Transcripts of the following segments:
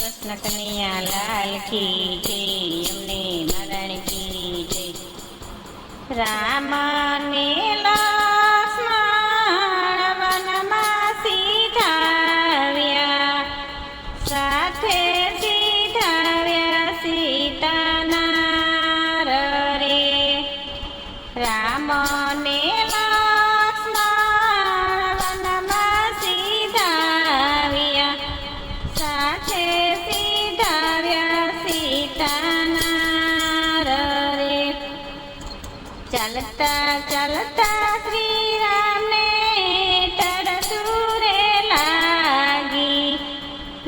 કૃષ્ણ કનૈયા લાલ કી જય, અમને નારાયણ કી જય. રામ ને લક્ષ્મણ વનમાં સીધાવ્યા, સાથે સીધાવ્યા સીતાના રે. રામ ને ચાલતા ચાલતા શ્રી રામને તરસુરે લાગી,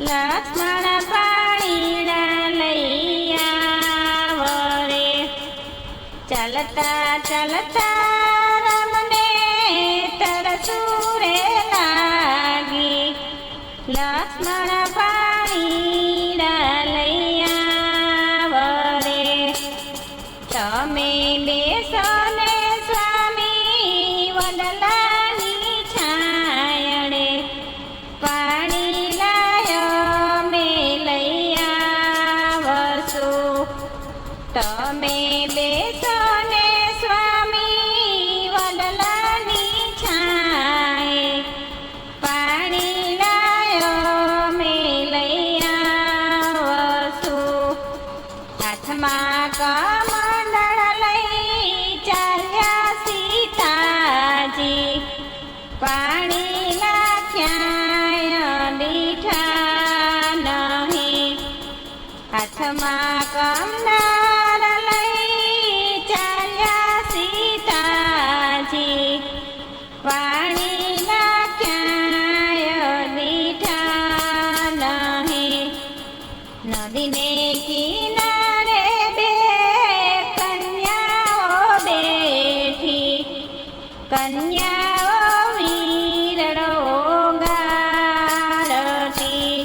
લક્ષ્મણ પાણીડા લઈ આવરે. ચાલતા ચાલતા રામને તરસુરે લાગી, લક્ષ્મણ પાણીડા લઈ આવરે. તમે બેસો ને સ્વામી વડલાની છાયડે, પાણી લાયો મેં લઈ આવશું. તમે બેસો ને સ્વામી વડલાની છાંયે, પાણી લાયો મેં લઈ આવશું. હાથમાં કમંડળ લઈ ચાલ્યા સીતાજી, પાણી નાખ્યા દીઠા નહીં. હાથમાં કમંડળ લઈ ચાલ્યા સીતાજી, પાણી નાખ્યા દીઠા નહીં. નદીને કિનારે બે કન્યાઓ બેઠી, કન્યાઓ વીરડો ગારતી.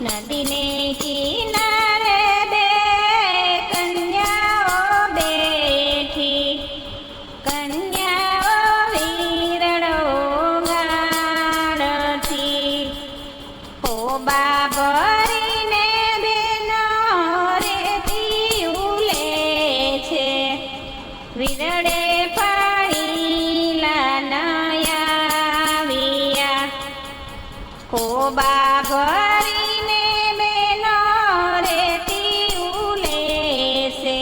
નદીને કિનારે બે કન્યાઓ બેઠી, કન્યાઓ વીરડો ગારતી. હોબા ભરીને બેનો રેતી ઉલે છે, વીરડે પાણી લાનયા. હોબા ભરીને બેનો રેતી ઉલે છે,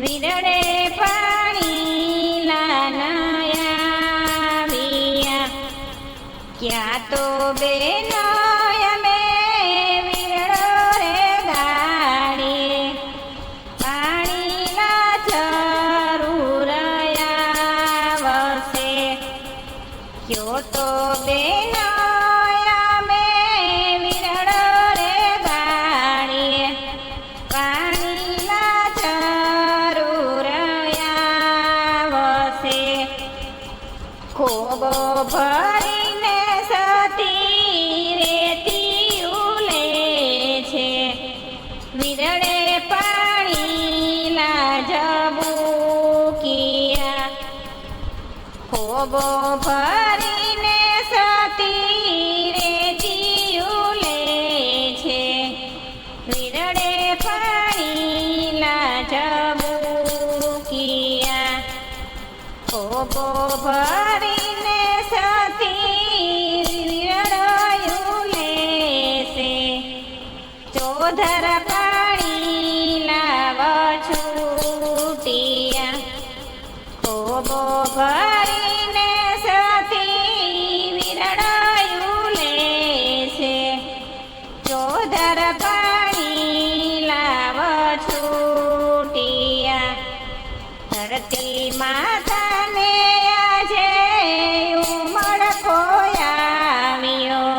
વીરડે પાણી લાનયા. ક્યાં તો બેનો અમે વીરડો રે ગાડીએ, પાણીના જરૂર આવશે. ક્યો તો બેનો અમે વીરડો રે ગાડીએ, પાણીના જરૂર આવશે. ખોબો ભરીને સતી રેતી ઉલે છે, વીરડે પાણી લાજબુકિયા. ખોબો ભરીને સતી રેતી ઉલે છે, વીરડે પાણી લાજબુકિયા. ખોબો ભરીને સતી વીરડો લેશે, ચોધર પાણી લાવ છૂટિયા. ખોબો ભરીને સતી વીરડો લેશે, ચોધર પાણી લાવ છૂટિયા. ધરતી માતાને આજે ઉમળકો આવ્યો,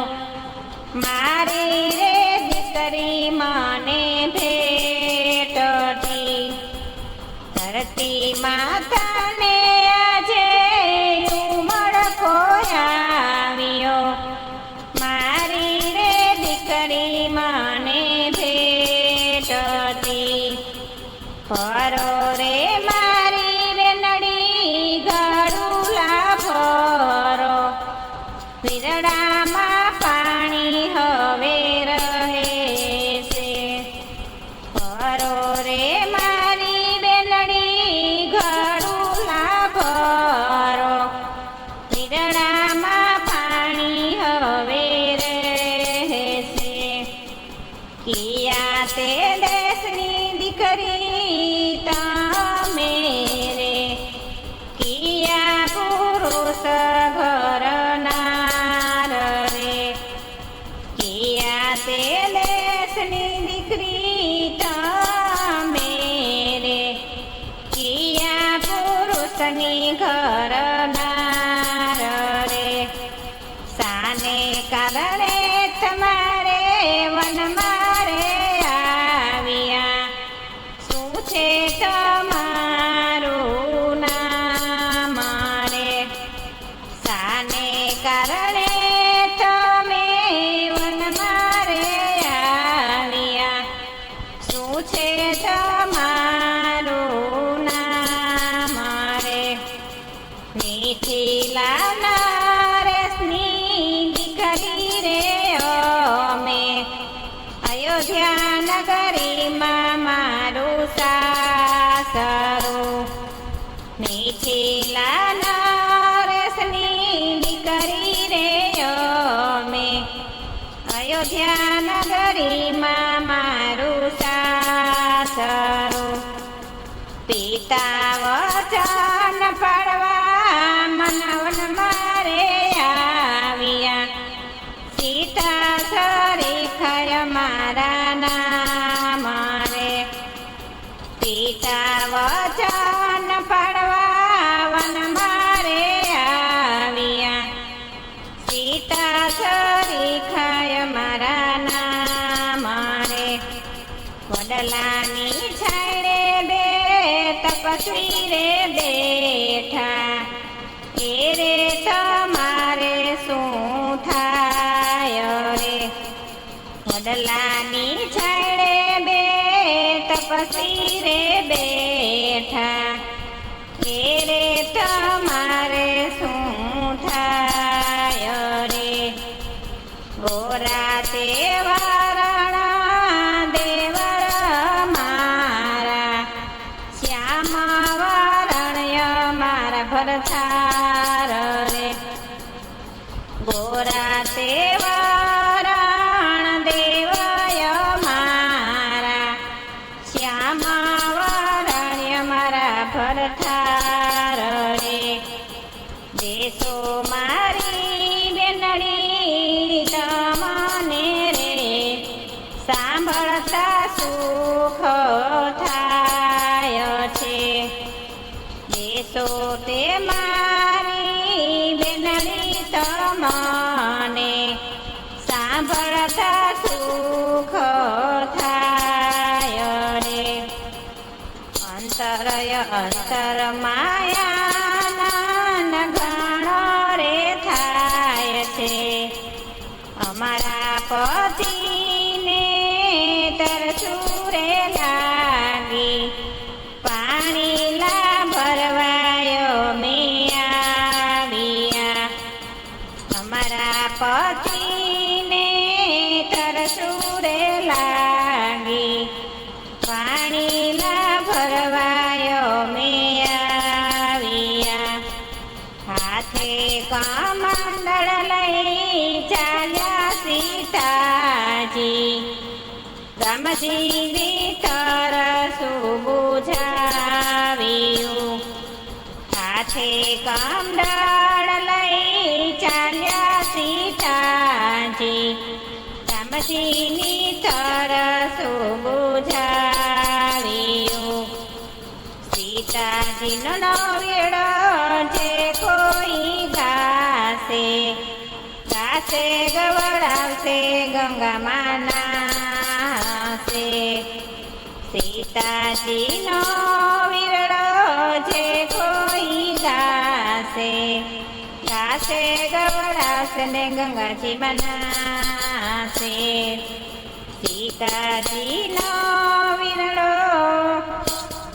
મારી રે દીકરી મને ભેટતી. ધરતી માતાને આજે ઉમળકો આવ્યો, મારી રે દીકરી મને ભેટતી. ફરો રે મારી વેનડી ગળુલા ફરો, વીરડામાં પાણી હવે રહે તે દેશની દીકરી તમે રે કિયા પુરુષ ઘરનાર રે કિયા તે દેશની દીકરી તમે રે કિયા પુરુષની ઘરનાર રે સાને કારણે તમારે વનમાં રે આવ્યા શું છે તમારું નામ રે સાને કારણે તમે વનમાં રે આવ્યા શું છે તમારું નામ રે મિથિલા નરેશની દીકરી રે અમે અયોધ્યા નગરીમાં મારું સાસરું મિથિલા નરેશની દીકરી રે અમે અયોધ્યા નગરીમાં મારું સાસરું પિતા વચન પાડવા મનવન મારે આવ્યા સીતા સરીખય મારા નામ રે પિતા વચન પાડવા વન મારે આવ્યા સીતા સરીખય મારા નામ રે વડલાની છાંયડે બે તપસ્વી રે બેઠા એ રે તમારે શું થાય રે વડલાની છાંયડે બે તપસ્વી રે બેઠા એ રે તમારે શું થાય રે ગોરા તે વારણા દેવર મારા શ્યામા વારણ્ય મારા ભરથાર રે ગોરા તે વારણ દેવય મારા શ્યામા વારણ્ય મારા ભરથાર રે દેશો મારી બેનડી તમને રે સાંભળતા સુખ થાય છે દેશો તે મારી બેનડી તમને સાંભળતા સુખ થાય રે અંતરય અંતર માયાના ઘણો રે થાય છે અમારા પતિને તરસું રે લાગી પાણી લા ભરવાયો મેં આવ્યા અમારા પતિને તરસું રે લાગી પાણી લા ભરવાયો મેં આવ્યા હાથે કમંડળ લઈ ચાલ્યા સીતાજી રામજી તરસું બુઝાવ્યું હાથે કમંડળ લઈ ચાલ્યા સીતાજી રામજીની તરસું બુઝાવ્યું સીતાજીનો વેડો જે કોઈ ગાશે ગાશે ગવડાવશે ગંગામાં નાશે સીતાજીનો વીરડો જે કોઈ ગાશે ગાશે ગવડાવશે ને ગંગાજી બનાશે સીતાજીનો વીરડો